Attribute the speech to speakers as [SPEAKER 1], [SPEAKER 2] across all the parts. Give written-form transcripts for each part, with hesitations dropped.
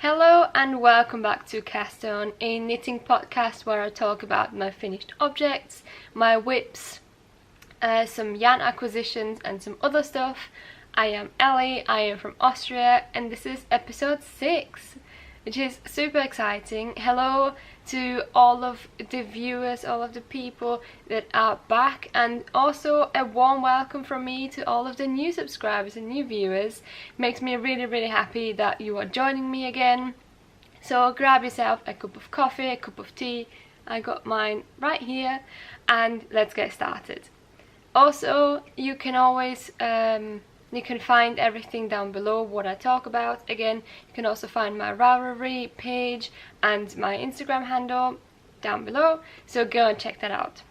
[SPEAKER 1] Hello and welcome back to Cast On, a knitting podcast where I talk about my finished objects, my whips, some yarn acquisitions and some other stuff. I am Ellie, I am from Austria, and this is episode 6, which is super exciting. Hello to all of the viewers, all of the people that are back, and also a warm welcome from me to all of the new subscribers and new viewers. Makes me really happy that you are joining me again. So grab yourself a cup of coffee, a cup of tea. I got mine right here, and let's get started. Also, you can always you can find everything down below what I talk about. Again, you can also find my Ravelry page and my Instagram handle down below, so go and check that out.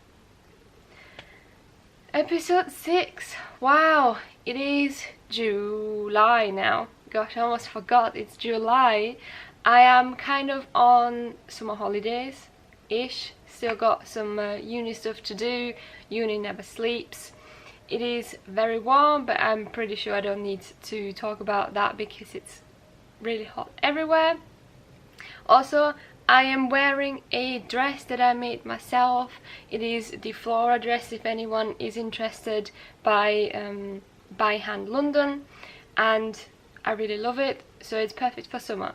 [SPEAKER 1] Episode 6. Wow, it is July now. Gosh, I almost forgot it's July. I am kind of on summer holidays-ish. Still got some uni stuff to do. Uni never sleeps. It is very warm, but I'm pretty sure I don't need to talk about that because it's really hot everywhere. Also, I am wearing a dress that I made myself. It is the Flora dress, if anyone is interested, by Hand London, and I really love it, so it's perfect for summer.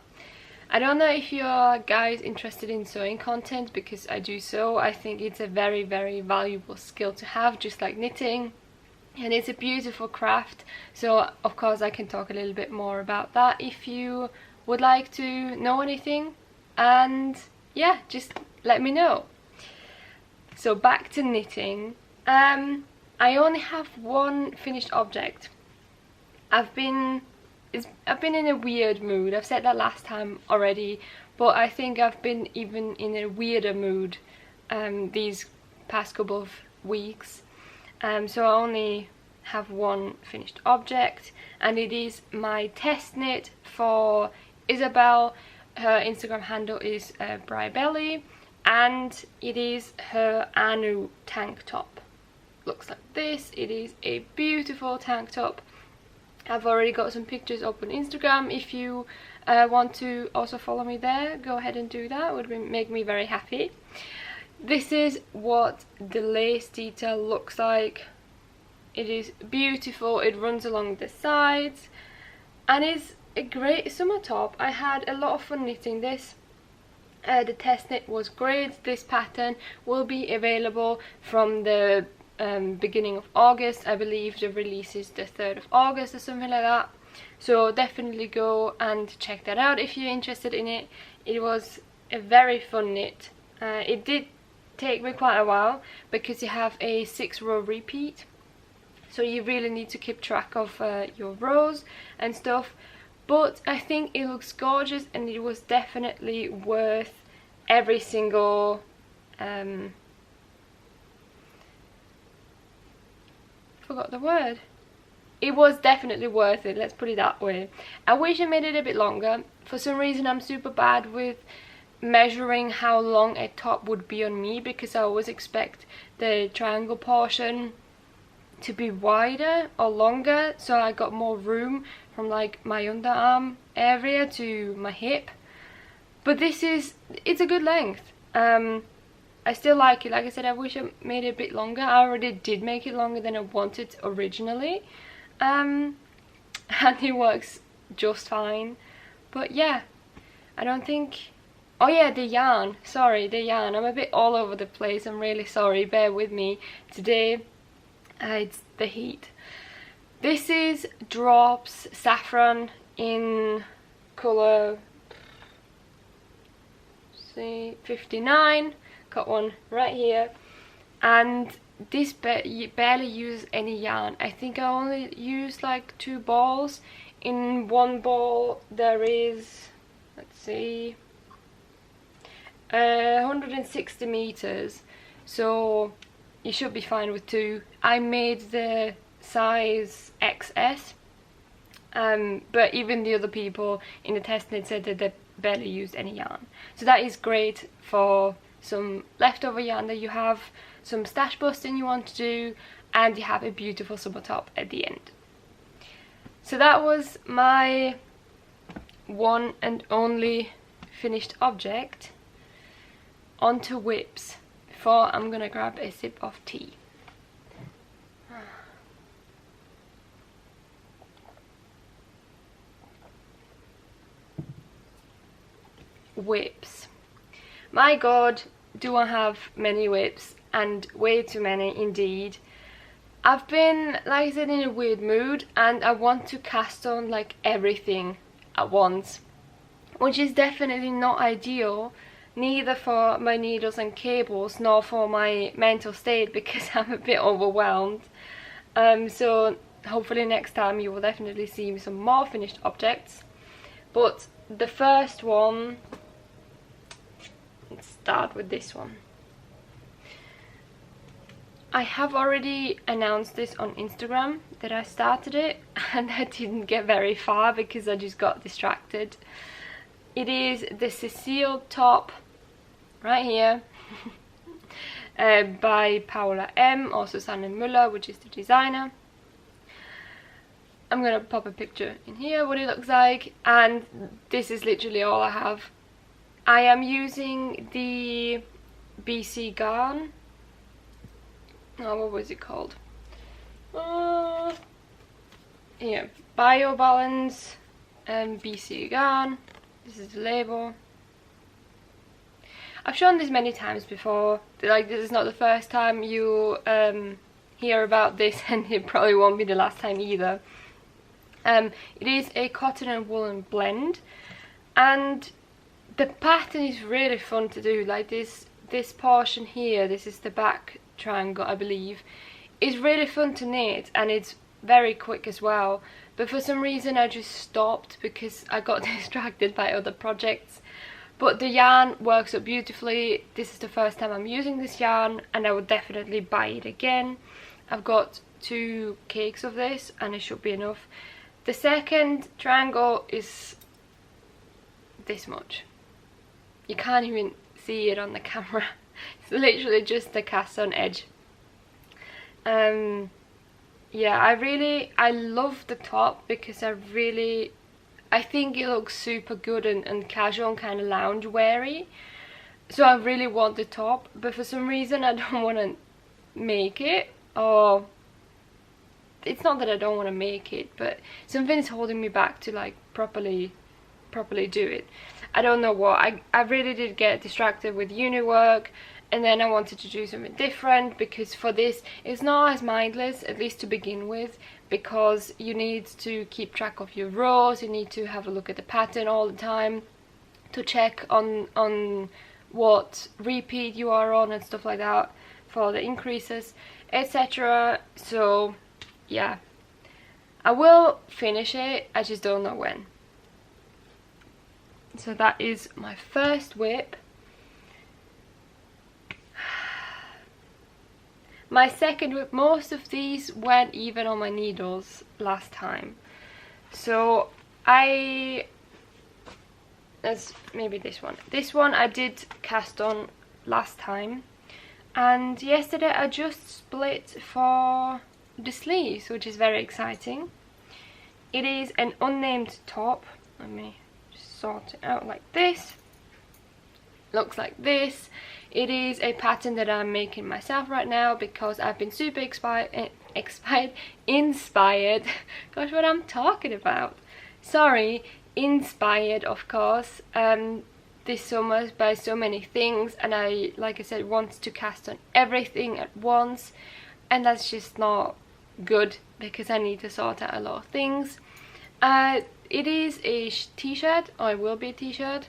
[SPEAKER 1] I don't know if you're guys interested in sewing content, because I do sew. I think it's a very valuable skill to have, just like knitting. And it's a beautiful craft, so of course I can talk a little bit more about that if you would like to know anything, and yeah, just let me know. So back to knitting. I only have one finished object. I've been in a weird mood. I've said that last time already, but I think I've been even in a weirder mood these past couple of weeks. So I only have one finished object, and it is my test knit for Isabel. Her Instagram handle is Breibellie, and it is her Anou tank top. Looks like this. It is a beautiful tank top. I've already got some pictures up on Instagram. If you want to also follow me there, go ahead and do that. It would make me very happy. This is what the lace detail looks like. It is beautiful. It runs along the sides and is a great summer top. I had a lot of fun knitting this. The test knit was great. This pattern will be available from the beginning of August. I believe the release is the 3rd of August or something like that. So definitely go and check that out if you're interested in it. It was a very fun knit. It did take me quite a while because you have a 6-row repeat, so you really need to keep track of your rows and stuff, but I think it looks gorgeous, and it was definitely worth every single forgot the word. It was definitely worth it, let's put it that way. I wish I made it a bit longer. For some reason I'm super bad with measuring how long a top would be on me, because I always expect the triangle portion to be wider or longer, so I got more room from like my underarm area to my hip. But it's a good length. I still like it. Like I said, I wish I made it a bit longer. I already did make it longer than I wanted originally, and it works just fine. But yeah, I don't think... Oh yeah, the yarn. Sorry, the yarn. I'm a bit all over the place. I'm really sorry. Bear with me. Today, it's the heat. This is Drops Safran in colour, see, 59. Got one right here. And this barely uses any yarn. I think I only use like 2 balls. In one ball there is, let's see, 160 meters, so you should be fine with 2. I made the size XS, but even the other people in the test knit said that they barely used any yarn, so that is great for some leftover yarn that you have, some stash busting you want to do, and you have a beautiful summer top at the end. So that was my one and only finished object onto whips before I'm gonna grab a sip of tea. Whips. My god, do I have many whips, and way too many indeed. I've been, like I said, in a weird mood and I want to cast on like everything at once, which is definitely not ideal, neither for my needles and cables nor for my mental state, because I'm a bit overwhelmed. So hopefully next time you will definitely see some more finished objects. But the first one, let's start with this one. I have already announced this on Instagram that I started it, and I didn't get very far because I just got distracted. It is the Cécile top right here by Paula M or Susanne Müller, which is the designer. I'm gonna pop a picture in here what it looks like, and this is literally all I have. I am using the BC Garn. Oh, what was it called? Here, Bio Balance and BC Garn. This is the label. I've shown this many times before. Like, this is not the first time you hear about this, and it probably won't be the last time either. It is a cotton and woolen blend, and the pattern is really fun to do. Like this portion here, this is the back triangle, I believe, is really fun to knit, and it's very quick as well. But for some reason I just stopped because I got distracted by other projects. But the yarn works up beautifully. This is the first time I'm using this yarn, and I would definitely buy it again. I've got 2 cakes of this and it should be enough. The second triangle is this much. You can't even see it on the camera. It's literally just the cast on edge. Yeah, I love the top because I think it looks super good and casual and kind of lounge weary. So I really want the top, but for some reason I don't want to make it. Or it's not that I don't want to make it, but something's holding me back to like properly do it. I don't know what. I really did get distracted with uni work, and then I wanted to do something different, because for this it's not as mindless, at least to begin with, because you need to keep track of your rows, you need to have a look at the pattern all the time to check on what repeat you are on and stuff like that for the increases, etc. So yeah, I will finish it, I just don't know when. So that is my first whip. My second whip, most of these weren't even on my needles last time. So that's maybe this one. This one I did cast on last time. And yesterday I just split for the sleeves, which is very exciting. It is an unnamed top. Let me sort it out like this. Looks like this. It is a pattern that I'm making myself right now because I've been super inspired. Gosh, what I'm talking about. Sorry, inspired, of course, this summer by so many things, and I, like I said, want to cast on everything at once, and that's just not good because I need to sort out a lot of things. It is a t-shirt, or it will be a t-shirt,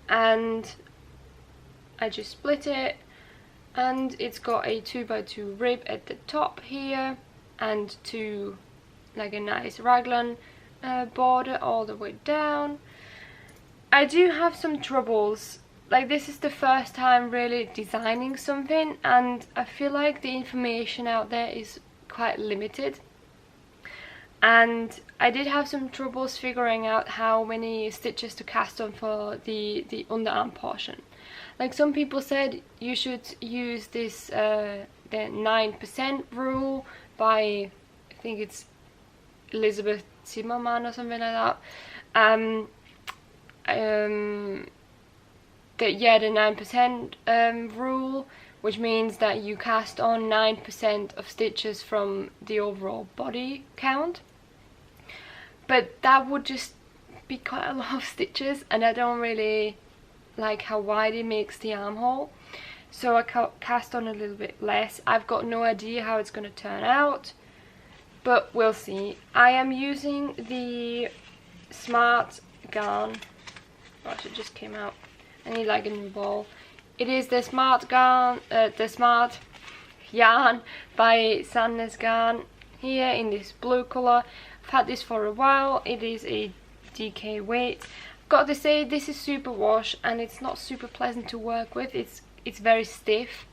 [SPEAKER 1] and I just split it, and it's got a 2x2 rib at the top here, and like a nice raglan border all the way down. I do have some troubles, like this is the first time really designing something, and I feel like the information out there is quite limited, and I did have some troubles figuring out how many stitches to cast on for the underarm portion. Like some people said you should use this the 9% rule by, I think it's Elizabeth Zimmerman or something like that, the 9% rule, which means that you cast on 9% of stitches from the overall body count. But that would just be quite a lot of stitches, and I don't really like how wide it makes the armhole, so I cast on a little bit less. I've got no idea how it's going to turn out, but we'll see. I am using the Smart Garn. Gosh, it just came out. I need like a new ball. It is the Smart Garn, the Smart Yarn by Sandnesgarn here in this blue colour. I've had this for a while. It is a DK weight. Got to say, this is super wash and it's not super pleasant to work with. It's very stiff.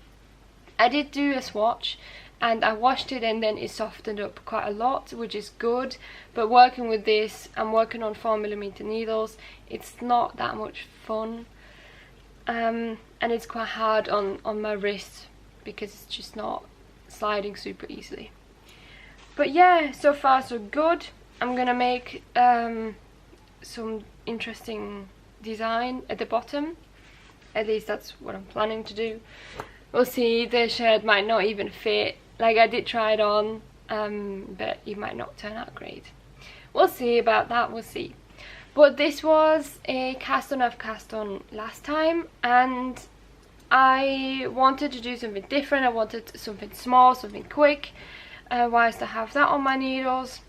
[SPEAKER 1] I did do a swatch and I washed it and then it softened up quite a lot, which is good. But working with this, I'm working on 4mm needles. It's not that much fun, and it's quite hard on my wrist because it's just not sliding super easily. But yeah, so far so good. I'm gonna make some interesting design at the bottom. At least that's what I'm planning to do. We'll see. The shirt might not even fit. Like, I did try it on, but it might not turn out great. We'll see about that, we'll see. But this was a cast on I've cast on last time, and I wanted to do something different. I wanted something small, something quick, whilst I have that on my needles.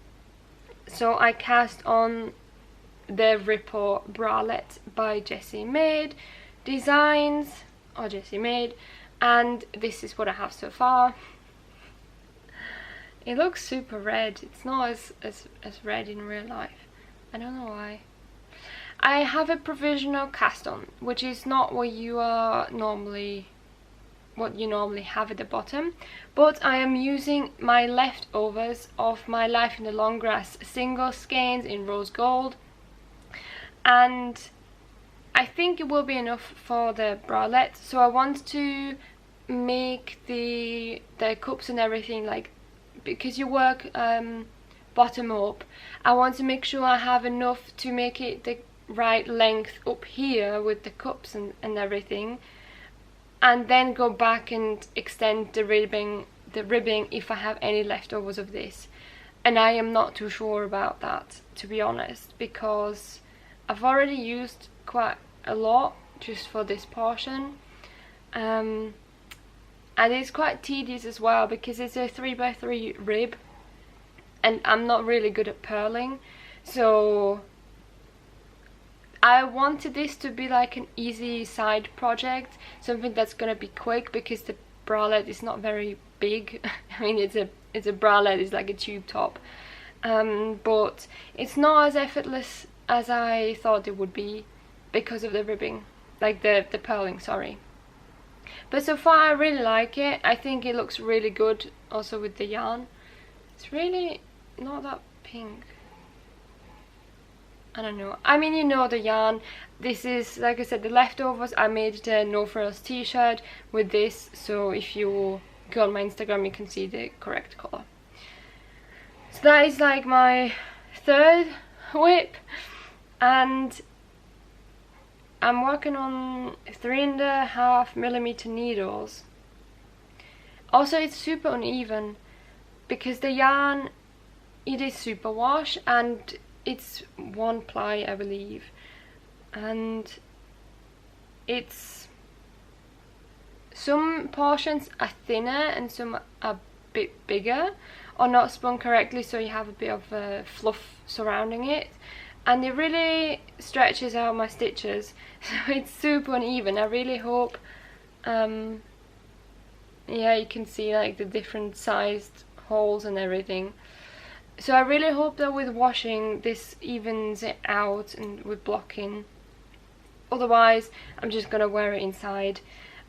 [SPEAKER 1] So I cast on the Ripple Bralette by Jessie Maed Designs, or Jessie Maed, and this is what I have so far. It looks super red. It's not as red in real life. I don't know why. I have a provisional cast on, which is not what you normally have at the bottom, but I am using my leftovers of my Life in the Long Grass single skeins in Rosegold, and I think it will be enough for the bralette. So I want to make the cups and everything, like, because you work bottom up, I want to make sure I have enough to make it the right length up here with the cups and everything, and then go back and extend the ribbing if I have any leftovers of this. And I am not too sure about that, to be honest, because I've already used quite a lot just for this portion, and it's quite tedious as well because it's a 3x3 rib and I'm not really good at purling, so I wanted this to be like an easy side project, something that's gonna be quick, because the bralette is not very big. I mean, it's a bralette, it's like a tube top, but it's not as effortless as I thought it would be because of the ribbing, like the purling, sorry. But so far I really like it. I think it looks really good also with the yarn. It's really not that pink. I don't know. I mean, you know the yarn. This is, like I said, the leftovers. I made the No Frills t-shirt with this, so if you go on my Instagram you can see the correct colour. So that is like my third whip, and I'm working on 3.5mm needles. Also, it's super uneven because the yarn, it is super wash and it's 1 ply, I believe, and it's, some portions are thinner and some are a bit bigger or not spun correctly, so you have a bit of fluff surrounding it, and it really stretches out my stitches, so it's super uneven. I really hope, yeah, you can see like the different sized holes and everything. So I really hope that with washing this evens it out and with blocking. Otherwise I'm just gonna wear it inside.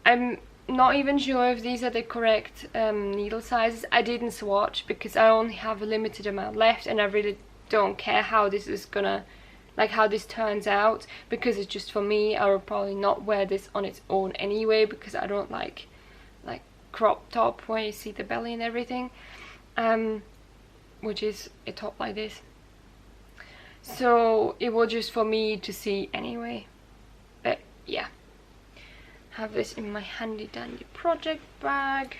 [SPEAKER 1] I'm not even sure if these are the correct needle sizes. I didn't swatch because I only have a limited amount left, and I really don't care how this is gonna, like how this turns out, because it's just for me. I will probably not wear this on its own anyway, because I don't like crop top where you see the belly and everything, which is a top like this. so it was just for me to see anyway. But yeah, have this in my handy dandy project bag.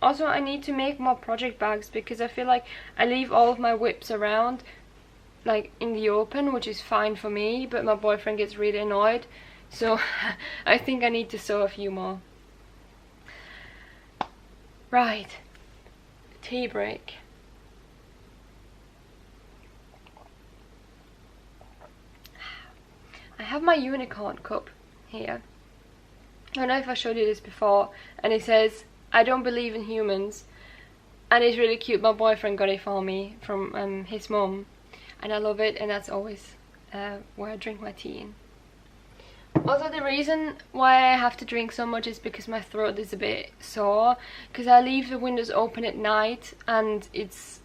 [SPEAKER 1] Also, I need to make more project bags because I feel like I leave all of my whips around, like in the open, which is fine for me, but my boyfriend gets really annoyed. So I think I need to sew a few more. Right, tea break. I have my unicorn cup here. I don't know if I showed you this before, and it says, "I don't believe in humans," and it's really cute. My boyfriend got it for me from his mum, and I love it, and that's always where I drink my tea in. Also, the reason why I have to drink so much is because my throat is a bit sore, because I leave the windows open at night and it's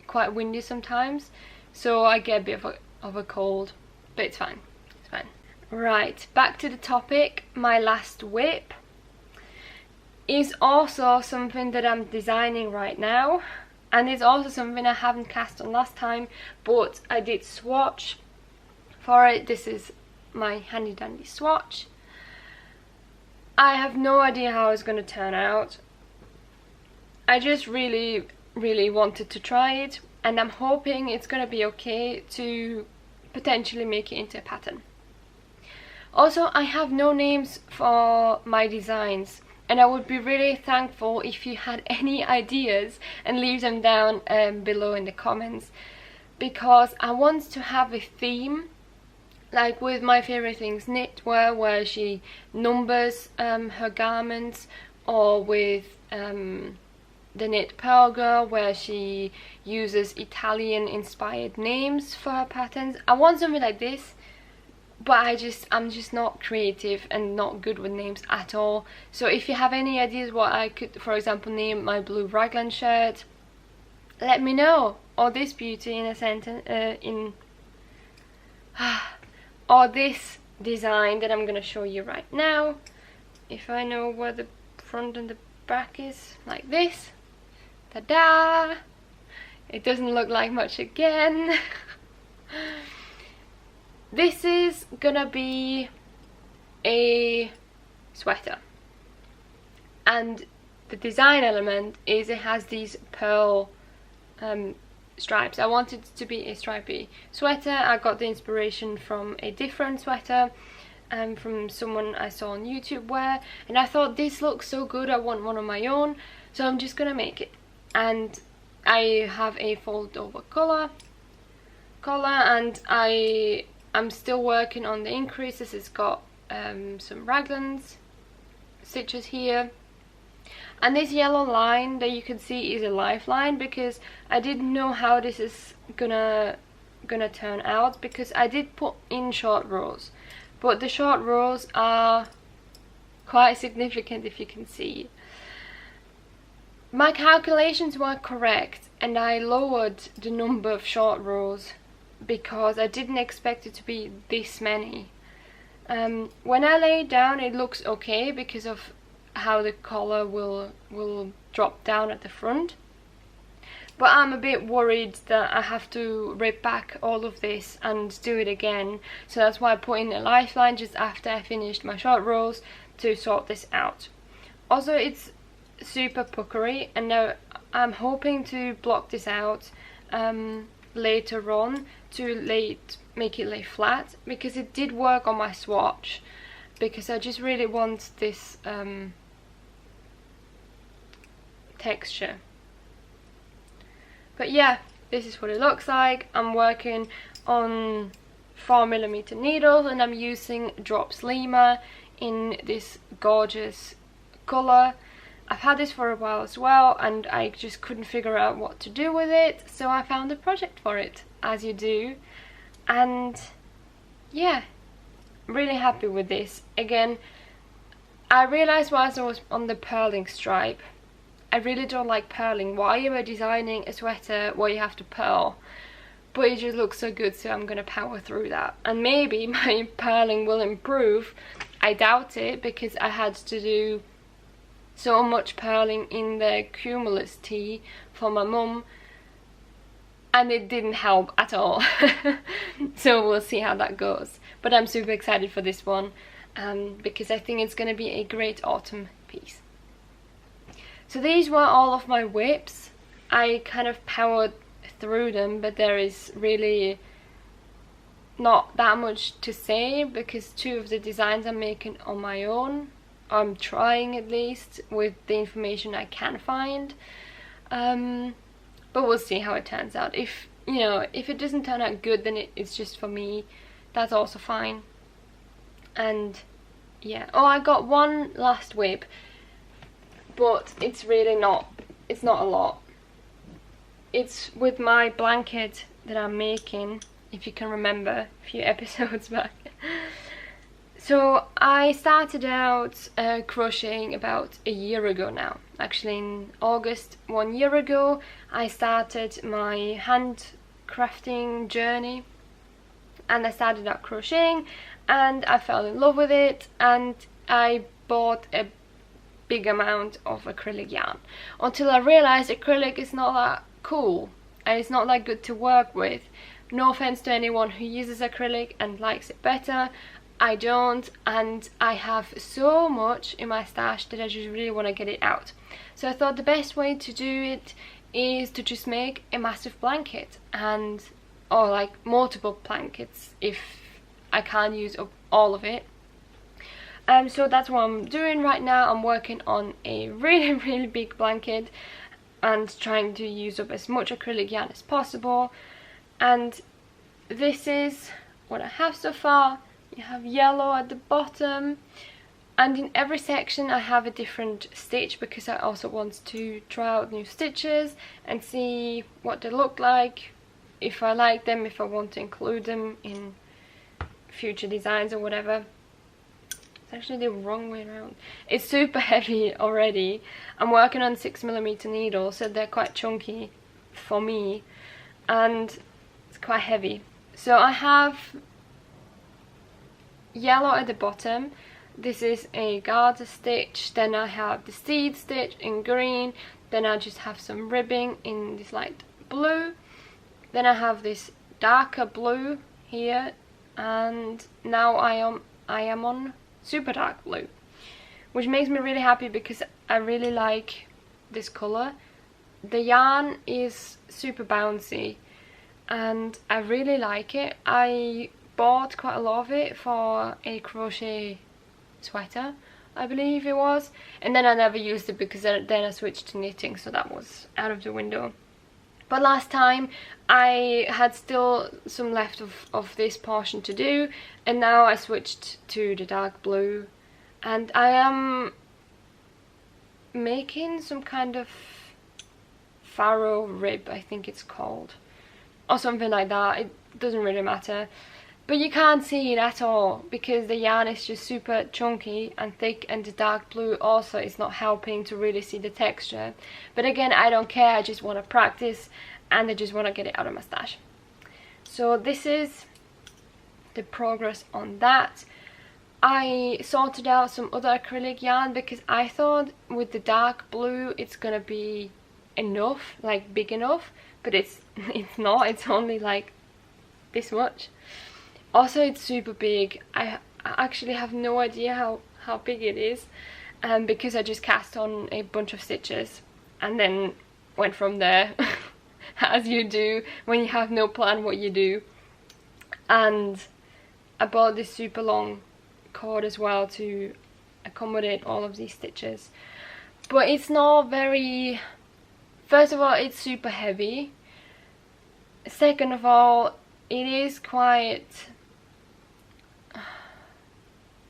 [SPEAKER 1] quite windy sometimes, so I get a bit of a cold, but it's fine. It's fine. Right, back to the topic. My last whip is also something that I'm designing right now, and it's also something I haven't cast on last time, but I did swatch for it. This is my handy dandy swatch. I have no idea how it's going to turn out. I just really wanted to try it, and I'm hoping it's going to be okay to potentially make it into a pattern. Also, I have no names for my designs, and I would be really thankful if you had any ideas and leave them down below in the comments, because I want to have a theme, like with my favorite things knitwear, where she numbers her garments, or with the Knit Pearl Girl, where she uses Italian inspired names for her patterns. I want something like this, but I'm just not creative and not good with names at all. So if you have any ideas what I could, for example, name my blue raglan shirt, let me know. Or this beauty in a sentence or this design that I'm gonna show you right now, if I know where the front and the back is, like this. Ta-da! It doesn't look like much again. This is gonna be a sweater, and the design element is it has these pearl stripes. I wanted it to be a stripy sweater. I got the inspiration from a different sweater from someone I saw on YouTube wear, and I thought this looks so good, I want one of my own, so I'm just gonna make it. And I have a fold over collar, and I'm still working on the increases. It's got some raglans stitches here, and this yellow line that you can see is a lifeline, because I didn't know how this is gonna turn out, because I did put in short rows, but the short rows are quite significant, if you can see. My calculations were correct, and I lowered the number of short rows because I didn't expect it to be this many. When I lay it down, it looks okay because of how the collar will drop down at the front, but I'm a bit worried that I have to rip back all of this and do it again, so that's why I put in a lifeline just after I finished my short rows to sort this out. Also, it's super puckery, and now I'm hoping to block this out later on to make it lay flat, because it did work on my swatch, because I just really want this texture. But yeah, this is what it looks like. I'm working on 4mm needles, and I'm using Drops Lima in this gorgeous colour. I've had this for a while as well, and I just couldn't figure out what to do with it, so I found a project for it, as you do. And yeah, really happy with this. Again, I realized whilst I was on the purling stripe, I really don't like purling. Why am I designing a sweater where you have to purl? But it just looks so good, so I'm gonna power through that. And maybe my purling will improve. I doubt it, because I had to do so much purling in the Cumulus tee for my mum, and it didn't help at all. So we'll see how that goes, but I'm super excited for this one because I think it's going to be a great autumn piece. So these were all of my whips. I kind of powered through them, but there is really not that much to say because 2 of the designs I'm making on my own. I'm trying, at least, with the information I can find. But we'll see how it turns out. If, you know, if it doesn't turn out good, then it's just for me. That's also fine. And yeah. Oh, I got one last whip, but it's really not, it's not a lot. It's with my blanket that I'm making, if you can remember a few episodes back. So I started out crocheting about a year ago now. Actually in August 1 year ago I started my handcrafting journey, and I started out crocheting and I fell in love with it, and I bought a big amount of acrylic yarn until I realized acrylic is not that cool and it's not that good to work with. No offense to anyone who uses acrylic and likes it better. I don't, and I have so much in my stash that I just really want to get it out. So I thought the best way to do it is to just make a massive blanket, and or like multiple blankets if I can't use up all of it. So that's what I'm doing right now. I'm working on a really big blanket and trying to use up as much acrylic yarn as possible. And this is what I have so far. You have yellow at the bottom, and in every section I have a different stitch because I also want to try out new stitches and see what they look like, if I like them, if I want to include them in future designs or whatever. It's actually the wrong way around. It's super heavy already. I'm working on 6mm needles, so they're quite chunky for me, and it's quite heavy. So I have yellow at the bottom. This is a garter stitch. Then I have the seed stitch in green. Then I just have some ribbing in this light blue. Then I have this darker blue here, and now I am on super dark blue, which makes me really happy because I really like this color. The yarn is super bouncy and I really like it. I bought quite a lot of it for a crochet sweater, I believe it was, and then I never used it because then I switched to knitting, so that was out of the window. But last time I had still some left of this portion to do, and now I switched to the dark blue, and I am making some kind of faro rib, I think it's called, or something like that. It doesn't really matter, but you can't see it at all because the yarn is just super chunky and thick, and the dark blue also is not helping to really see the texture. But again, I don't care, I just want to practice and I just want to get it out of my stash. So this is the progress on that. I sorted out some other acrylic yarn because I thought with the dark blue it's gonna be enough, like big enough, but it's not. It's only like this much. Also, it's super big. I actually have no idea how big it is, because I just cast on a bunch of stitches and then went from there as you do when you have no plan what you do. And I bought this super long cord as well to accommodate all of these stitches, but it's not very, first of all it's super heavy, second of all it is quite,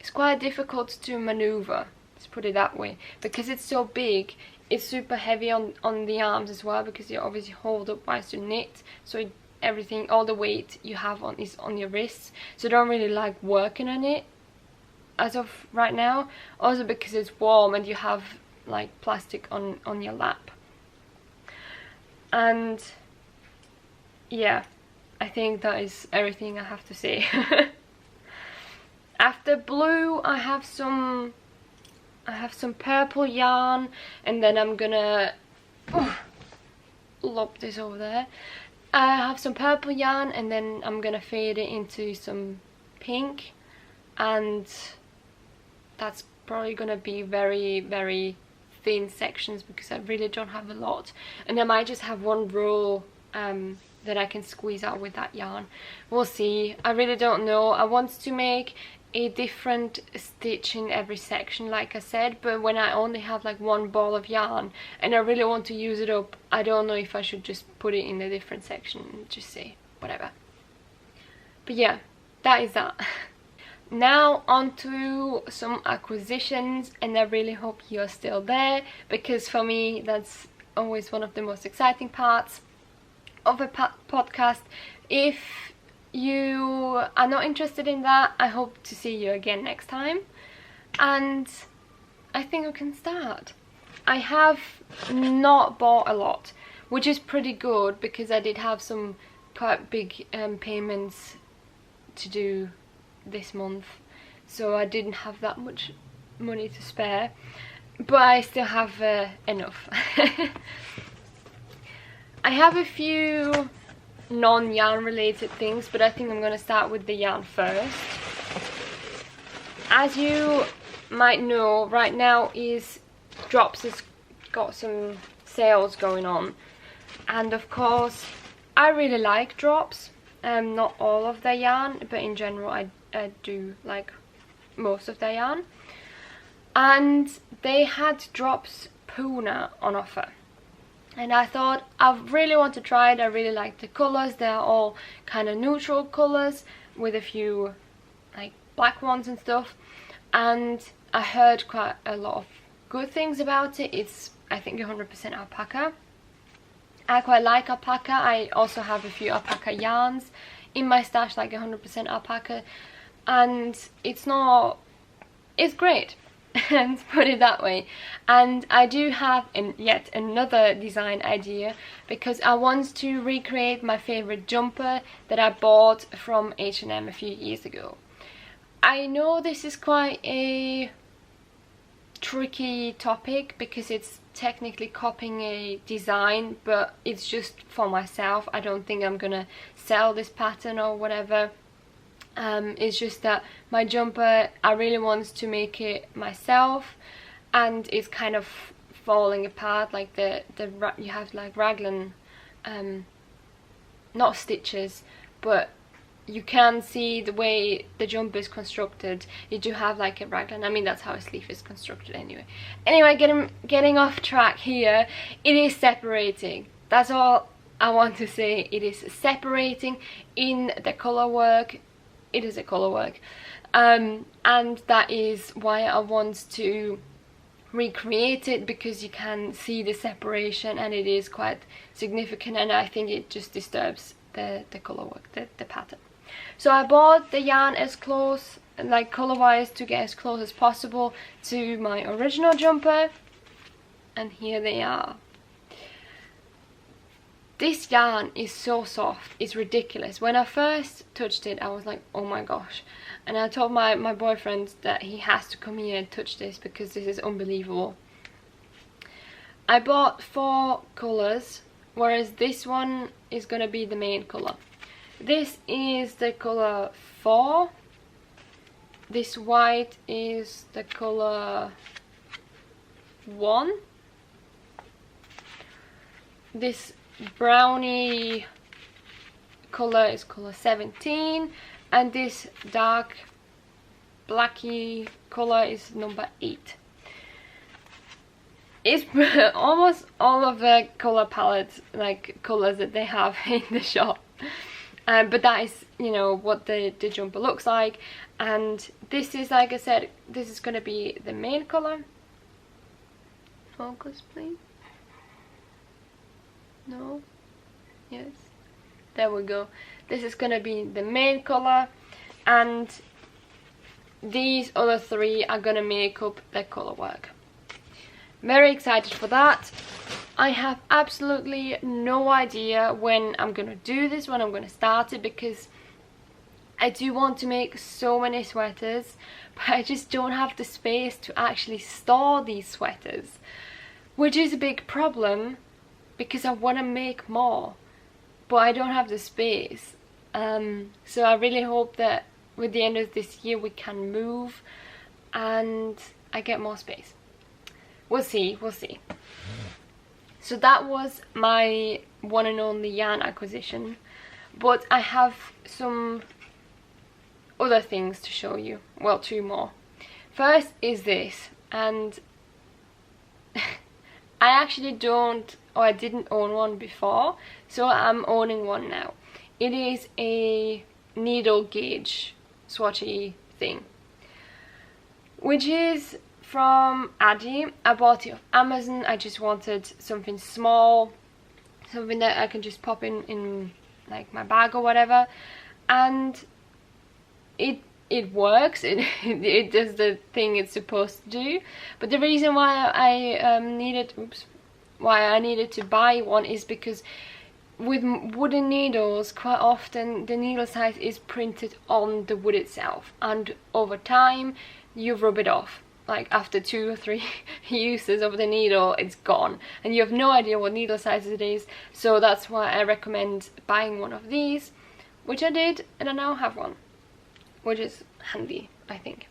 [SPEAKER 1] it's quite difficult to maneuver, let's put it that way, because it's so big. It's super heavy on the arms as well, because you obviously hold up whilst you knit, so everything, all the weight you have on is on your wrists, so I don't really like working on it as of right now. Also because it's warm and you have like plastic on your lap. And yeah, I think that is everything I have to say. After blue I have some purple yarn, and then I'm gonna lob this over there. I have some purple yarn, and then I'm gonna fade it into some pink, and that's probably gonna be very, very thin sections because I really don't have a lot, and I might just have one roll that I can squeeze out with that yarn. We'll see. I really don't know. I want to make a different stitch in every section, like I said, but when I only have like one ball of yarn and I really want to use it up, I don't know if I should just put it in a different section and just say whatever. But yeah, that is that. Now on to some acquisitions, and I really hope you're still there, because for me that's always one of the most exciting parts of a podcast. If you are not interested in that, I hope to see you again next time, and I think we can start. I have not bought a lot, which is pretty good because I did have some quite big payments to do this month, so I didn't have that much money to spare, but I still have enough. I have a few non-yarn related things, but I think I'm going to start with the yarn first. As you might know, right now is Drops has got some sales going on, and of course I really like Drops. Not all of their yarn, but in general I do like most of their yarn, and they had Drops Puna on offer. And I thought, I really want to try it. I really like the colours. They're all kind of neutral colours with a few like black ones and stuff. And I heard quite a lot of good things about it. It's, I think, 100% alpaca. I quite like alpaca. I also have a few alpaca yarns in my stash, like 100% alpaca. And it's great. Let's put it that way. And I do have yet another design idea, because I want to recreate my favorite jumper that I bought from H&M a few years ago. I know this is quite a tricky topic because it's technically copying a design, but it's just for myself. I don't think I'm gonna sell this pattern or whatever. It's just that my jumper, I really want to make it myself, and it's kind of falling apart. Like you have like raglan, not stitches, but you can see the way the jumper is constructed. You do have like a raglan. I mean, that's how a sleeve is constructed anyway. Anyway, getting off track here. It is separating. That's all I want to say. It is separating in the color work. It is a color work, and that is why I want to recreate it, because you can see the separation and it is quite significant, and I think it just disturbs the color work, the pattern. So I bought the yarn as close, like color wise, to get as close as possible to my original jumper, and here they are. This yarn is so soft, it's ridiculous. When I first touched it, I was like, oh my gosh. And I told my boyfriend that he has to come here and touch this because this is unbelievable. I bought 4 colours, whereas this one is going to be the main colour. This is the colour 4. This white is the colour 1. This brownie color is color 17, and this dark blacky color is number 8. It's almost all of the color palettes, like colors that they have in the shop, but that is, you know, what the jumper looks like. And this is, like I said, this is going to be the main color. Focus please. No? Yes. There we go. This is gonna be the main color, and these other 3 are gonna make up the color work. Very excited for that. I have absolutely no idea when I'm gonna do this, when I'm gonna start it, because I do want to make so many sweaters, but I just don't have the space to actually store these sweaters, which is a big problem, because I want to make more. but I don't have the space. So I really hope that with the end of this year we can move and I get more space. We'll see, we'll see. So that was my one and only yarn acquisition, but I have some other things to show you. Well, 2 more. First is this, and I actually don't, or I didn't own one before, so I'm owning one now. It is a needle gauge swatchy thing, which is from Addy. I bought it off Amazon. I just wanted something small, something that I can just pop in like my bag or whatever, and it works. It does the thing it's supposed to do. But the reason why I needed to buy one is because with wooden needles, quite often the needle size is printed on the wood itself, and over time you rub it off. Like after 2 or 3 uses of the needle, it's gone and you have no idea what needle size it is. So that's why I recommend buying one of these, which I did, and I now have one, which is handy, I think.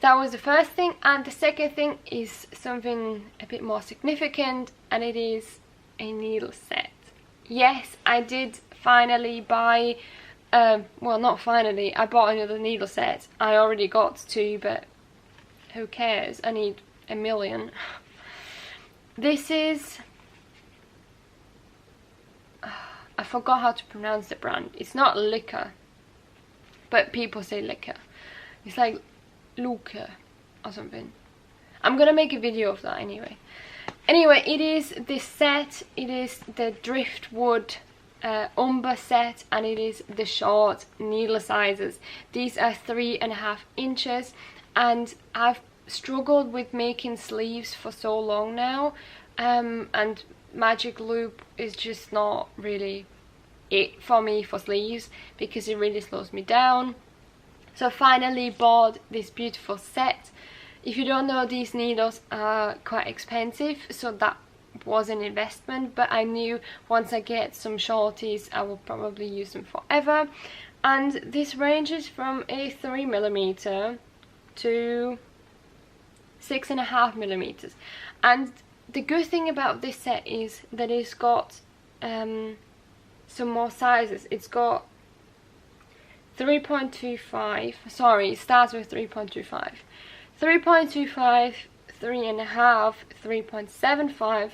[SPEAKER 1] That was the first thing. And the second thing is something a bit more significant, and it is a needle set. Yes, I did finally buy, well, not finally, I bought another needle set. I already got 2, but who cares? I need 1 million. This is, I forgot how to pronounce the brand. It's not Litlg, but people say Litlg. It's like Luke or something. I'm gonna make a video of that anyway. Anyway, it is this set. It is the driftwood umber set, and it is the short needle sizes. These are 3.5 inches, and I've struggled with making sleeves for so long now, and Magic Loop is just not really it for me for sleeves because it really slows me down. So I finally bought this beautiful set. If you don't know, these needles are quite expensive, so that was an investment, but I knew once I get some shorties I will probably use them forever. And this ranges from a 3mm to 6.5mm. And the good thing about this set is that it's got some more sizes. It's got 3.25, sorry, it starts with 3.25, 3.25, 3.5, 3.75,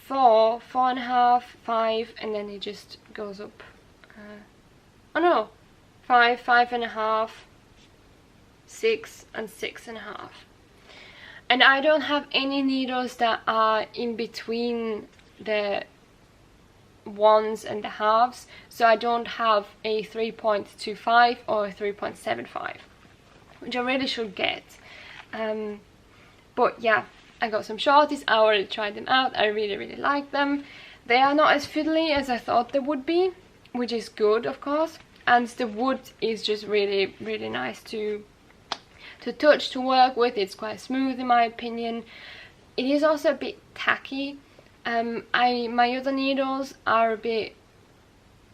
[SPEAKER 1] 4, 4.5, 5, and then it just goes up. Oh no, 5, 5.5, 6, and 6.5. And I don't have any needles that are in between the ones and the halves, so I don't have a 3.25 or a 3.75, which I really should get. But yeah, I got some shorties. I already tried them out. I really like them. They are not as fiddly as I thought they would be, which is good, of course, and the wood is just really nice to touch, to work with. It's quite smooth in my opinion. It is also a bit tacky. My other needles are a bit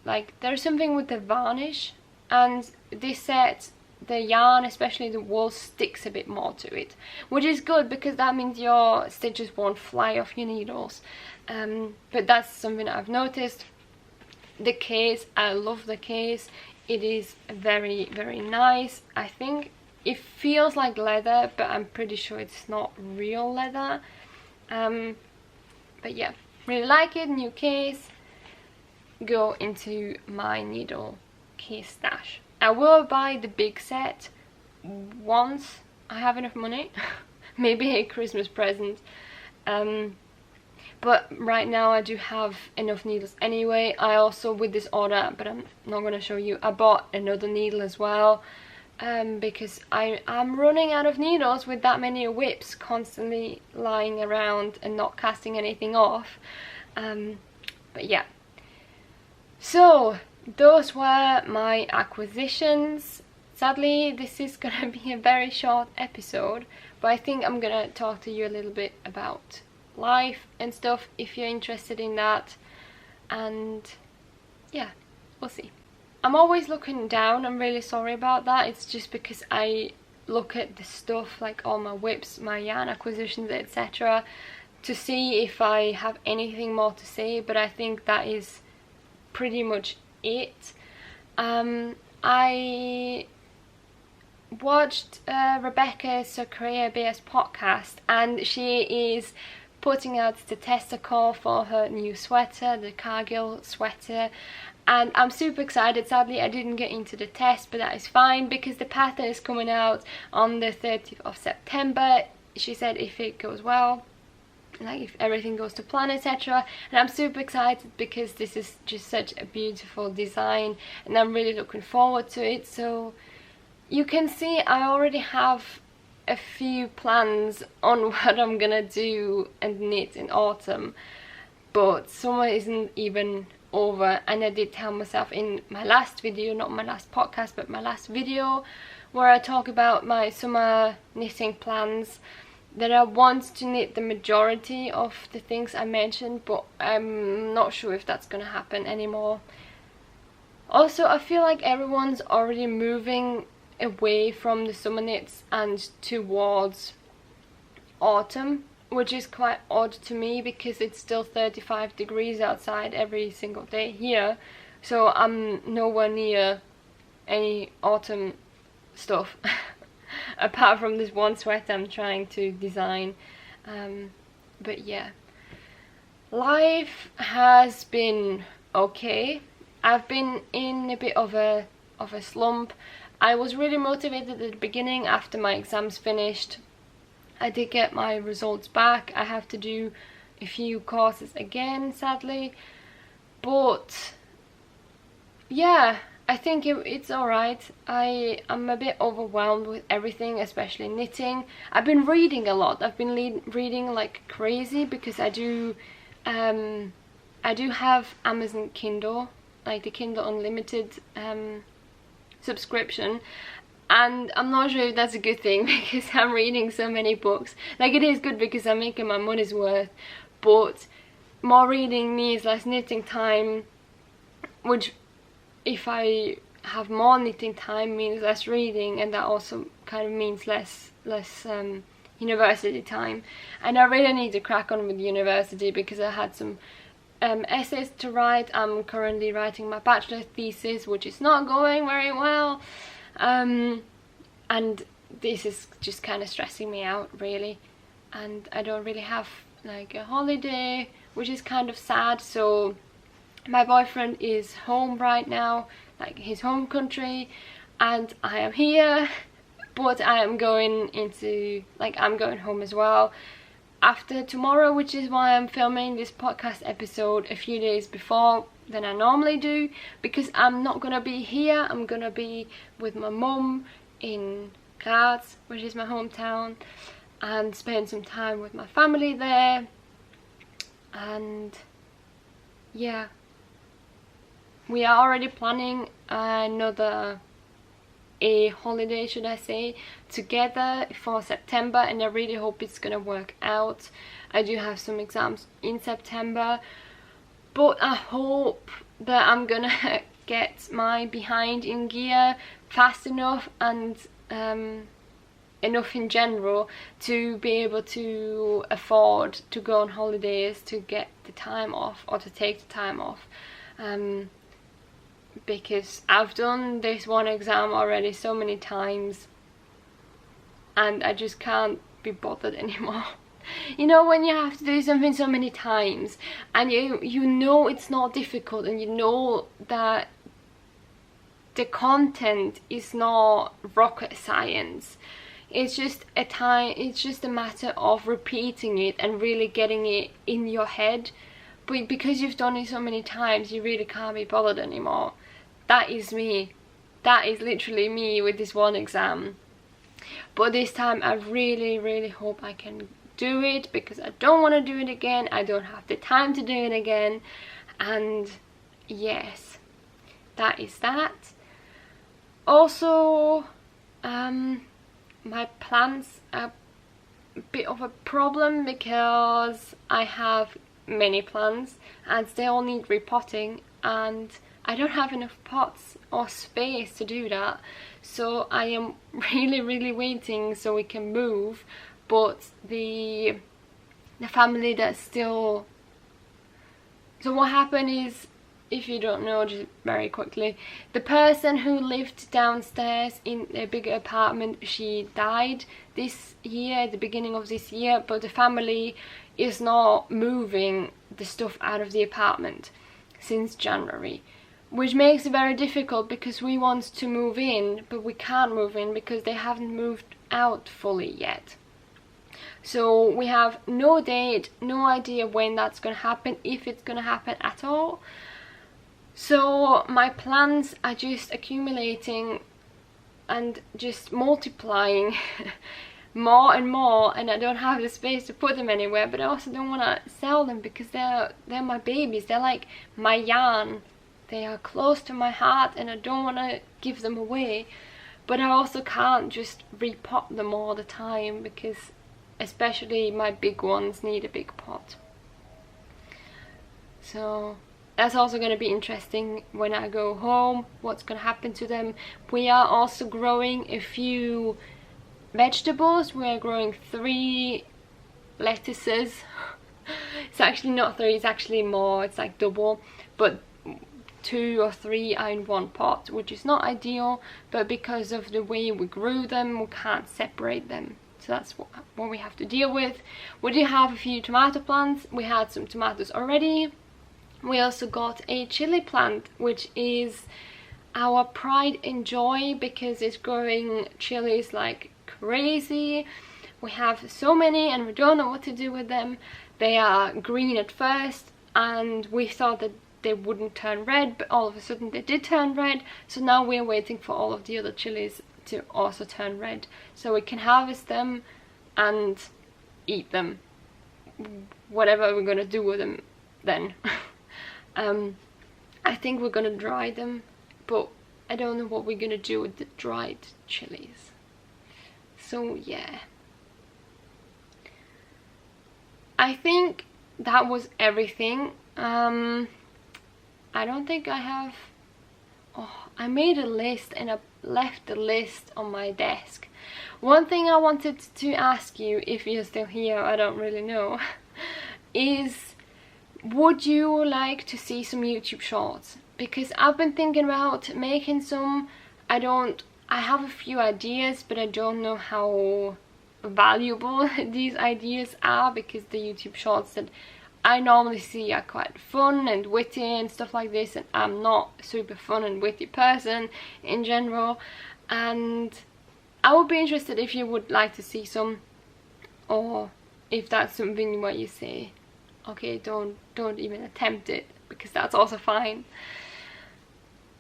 [SPEAKER 1] like, there's something with the varnish, and this set, the yarn, especially the wool, sticks a bit more to it, which is good because that means your stitches won't fly off your needles. But that's something I've noticed. The case, I love the case. It is very nice. I think it feels like leather, but I'm pretty sure it's not real leather. But yeah, really like it. New case. Go into my needle case stash. I will buy the big set once I have enough money. Maybe a Christmas present. But right now I do have enough needles anyway. I also, with this order, but I'm not going to show you, I bought another needle as well. Because I'm running out of needles with that many whips constantly lying around and not casting anything off. But yeah. So those were my acquisitions. Sadly, this is gonna be a very short episode, but I think I'm gonna talk to you a little bit about life and stuff if you're interested in that. And yeah, we'll see. I'm always looking down. I'm really sorry about that. It's just because I look at the stuff, like all my whips, my yarn acquisitions, etc., to see if I have anything more to say, but I think that is pretty much it. I watched Rebecca's Socrea BS podcast, and she is putting out the tester call for her new sweater, the Cargill sweater, and I'm super excited. Sadly I didn't get into the test, but that is fine because the pattern is coming out on the 30th of September. She said if it goes well, like if everything goes to plan, etc. And I'm super excited because this is just such a beautiful design and I'm really looking forward to it. So you can see I already have a few plans on what I'm gonna do and knit in autumn, but summer isn't even over. And I did tell myself in my last video, not my last podcast but my last video, where I talk about my summer knitting plans, that I want to knit the majority of the things I mentioned, but I'm not sure if that's gonna happen anymore. Also, I feel like everyone's already moving away from the summer knits and towards autumn, which is quite odd to me because it's still 35 degrees outside every single day here, so I'm nowhere near any autumn stuff apart from this one sweater I'm trying to design. But yeah, life has been okay. I've been in a bit of a slump. I was really motivated at the beginning after my exams finished. I did get my results back. I have to do a few courses again, sadly, but yeah, I think it's alright. I'm a bit overwhelmed with everything, especially knitting. I've been reading a lot. I've been reading like crazy because I do have Amazon Kindle, like the Kindle Unlimited subscription, and I'm not sure if that's a good thing because I'm reading so many books. Like, it is good because I'm making my money's worth, but more reading means less knitting time, which if I have more knitting time means less reading, and that also kind of means less university time. And I really need to crack on with university because I had some essays to write. I'm currently writing my bachelor thesis, which is not going very well, and this is just kind of stressing me out really, and I don't really have like a holiday, which is kind of sad. So my boyfriend is home right now, like his home country, and I am here, but I am going into, like, I'm going home as well after tomorrow, which is why I'm filming this podcast episode a few days before than I normally do, because I'm not gonna be here. I'm gonna be with my mum in Graz, which is my hometown, and spend some time with my family there. And yeah, we are already planning another holiday, should I say, together for September, and I really hope it's gonna work out. I do have some exams in September, but I hope that I'm gonna get my behind in gear fast enough and enough in general to be able to afford to go on holidays, to get the time off, or to take the time off, because I've done this one exam already so many times and I just can't be bothered anymore. You know, when you have to do something so many times and you know it's not difficult, and you know that the content is not rocket science, it's just a matter of repeating it and really getting it in your head. But because you've done it so many times, you really can't be bothered anymore. That is me. That is literally me with this one exam. But this time I really hope I can do it, because I don't want to do it again. I don't have the time to do it again. And yes, that is that. Also, my plans are a bit of a problem because I have many plans and they all need repotting, and I don't have enough pots or space to do that, so I am really waiting so we can move. But the family that's still, so what happened is, if you don't know, just very quickly, the person who lived downstairs in a bigger apartment, she died this year, at the beginning of this year, but the family is not moving the stuff out of the apartment since January, which makes it very difficult because we want to move in, but we can't move in because they haven't moved out fully yet. So we have no date, no idea when that's going to happen, if it's going to happen at all. So my plans are just accumulating and just multiplying more and more, and I don't have the space to put them anywhere, but I also don't want to sell them because they're my babies. They're like my yarn. They are close to my heart and I don't want to give them away, but I also can't just repot them all the time because especially my big ones need a big pot. So that's also going to be interesting when I go home, what's going to happen to them. We are also growing a few vegetables. We are growing 3 lettuces. It's actually not 3, it's actually more, it's like double, but 2 or 3 are in one pot, which is not ideal, but because of the way we grew them, we can't separate them. So that's what we have to deal with. We do have a few tomato plants. We had some tomatoes already. We also got a chili plant, which is our pride and joy because it's growing chilies like crazy. We have so many and we don't know what to do with them. They are green at first and we thought that they wouldn't turn red, but all of a sudden they did turn red. So now we're waiting for all of the other chilies to also turn red so we can harvest them and eat them, whatever we're gonna do with them then. I think we're gonna dry them, but I don't know what we're gonna do with the dried chilies. So yeah, I think that was everything. I don't think I have, I made a list and I left the list on my desk. One thing I wanted to ask you, if you're still here, I don't really know, is would you like to see some YouTube shorts? Because I've been thinking about making some. I have a few ideas, but I don't know how valuable these ideas are because the YouTube shorts that I normally see are quite fun and witty and stuff like this, and I'm not a super fun and witty person in general, and I would be interested if you would like to see some, or if that's something where you say, okay, don't even attempt it, because that's also fine.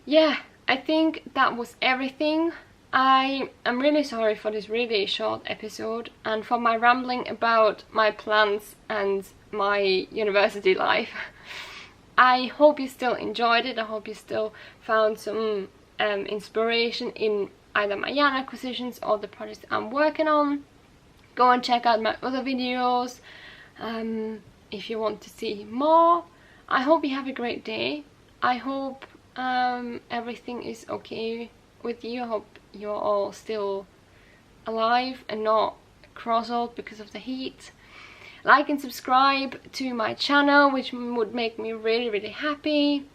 [SPEAKER 1] Yeah, I think that was everything. I am really sorry for this really short episode and for my rambling about my plans and my university life. I hope you still enjoyed it. I hope you still found some inspiration in either my yarn acquisitions or the projects I'm working on. Go and check out my other videos if you want to see more. I hope you have a great day. I hope everything is okay with you. I hope you're all still alive and not cross-eyed because of the heat. Like and subscribe to my channel, which would make me really happy.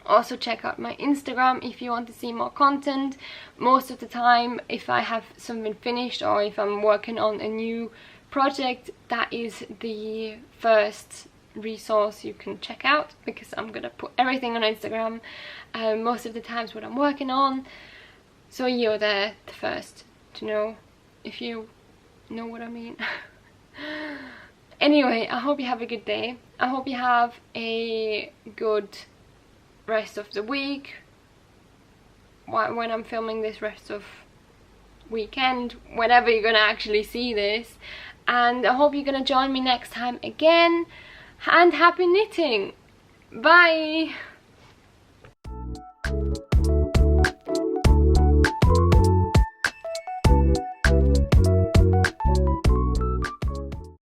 [SPEAKER 1] Also check out my Instagram if you want to see more content. Most of the time, if I have something finished or if I'm working on a new project, that is the first resource you can check out, because I'm gonna put everything on Instagram most of the times what I'm working on, so you're there the first to know, if you know what I mean. Anyway, I hope you have a good day. I hope you have a good rest of the week when I'm filming this, rest of weekend, whenever you're gonna actually see this, and I hope you're gonna join me next time again, and happy knitting. Bye.